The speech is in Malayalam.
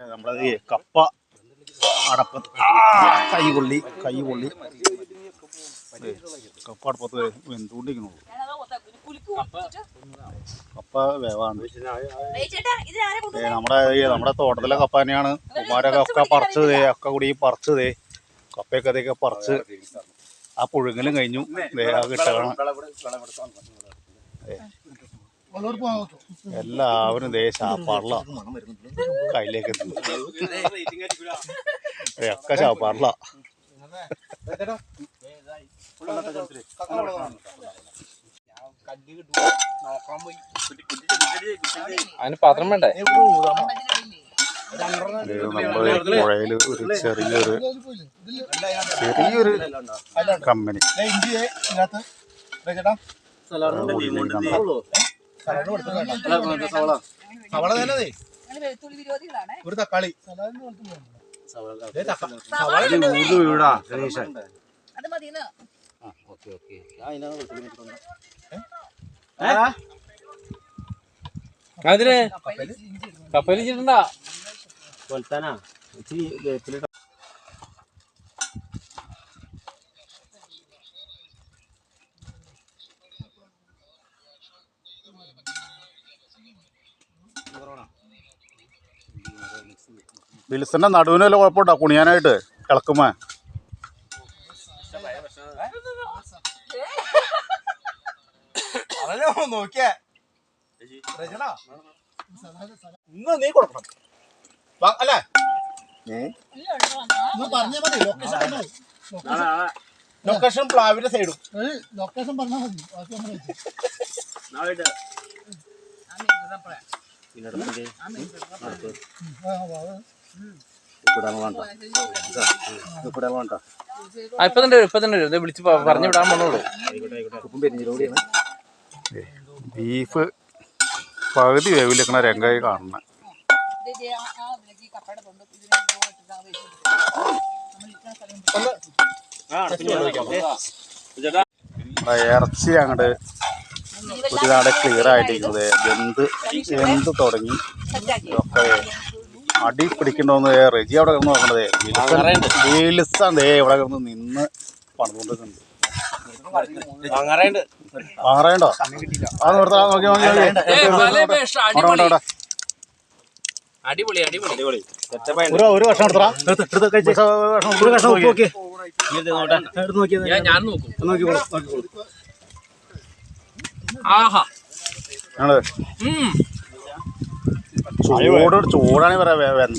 നമ്മളത് കപ്പ അടപ്പത്ത് കൈ പൊള്ളി കപ്പ അടപ്പത്ത് വെന്തുകൊണ്ടിരിക്കണുള്ളൂ. കപ്പ വേവാണ്. നമ്മുടെ തോട്ടത്തിലെ കപ്പ തന്നെയാണ്. ഉമ്മാരൊക്കെ ഒക്കെ പറിച്ചതേ, ഒക്കെ കൂടി പറിച്ചതേ കപ്പയൊക്കെ അതൊക്കെ പറിച്ച് ആ പുഴുങ്ങലും കഴിഞ്ഞു. കിട്ടണം എല്ലാവരും ദേ ചാപ്പാറില കയ്യിലേക്ക് എത്തുന്നു. ഒക്കെ ചാപ്പാറില. അതിന് പാത്രം വേണ്ടേ? നമ്മള് പുഴയില് ഒരു ചെറിയൊരു കമ്പനി ഒരു തക്കാളി അതിന് കപ്പലിച്ചിട്ടുണ്ടാ വിൽസന്റെ നടുവിന് വല്ല കുഴപ്പമുണ്ടോ കുണിയാനായിട്ട് കിളക്കുമ്പോ? നോക്കിയേ ഇന്ന് നീ കൊടുക്കണം അല്ലേ? പറഞ്ഞാ മതി. ലൊക്കേഷൻ പ്ലാവിന്റെ സൈഡും ലൊക്കേഷൻ പറഞ്ഞാൽ മതി. ഇപ്പൊ തന്നെ വരും. വിളിച്ച് പറഞ്ഞു വിടാൻ പറഞ്ഞോളൂ. ബീഫ് പകുതി വേവിലിരിക്കണ രംഗായി കാണുന്ന ഇറച്ചി അങ്ങോട്ട് ഒരു നാടെ ക്ലിയർ ആയിട്ടിരിക്കുന്നത് എന്ത് തുടങ്ങി ഒക്കെ അടി പിടിക്കണ്ടോന്ന് റെജി അവിടെ കിടന്ന് നോക്കണതേ. വിൽസാണ്ടേ ഇവിടെ കിടന്ന് നിന്ന് പണിതുകൊണ്ടിരിക്കുന്നുണ്ട്. വാങ്ങാറേണ്ടോ? അത് നിർത്താ. നോക്കി ഒരു കഷ്ണം എടുത്താ. ചൂടാണ് പറയാ. വെന്ത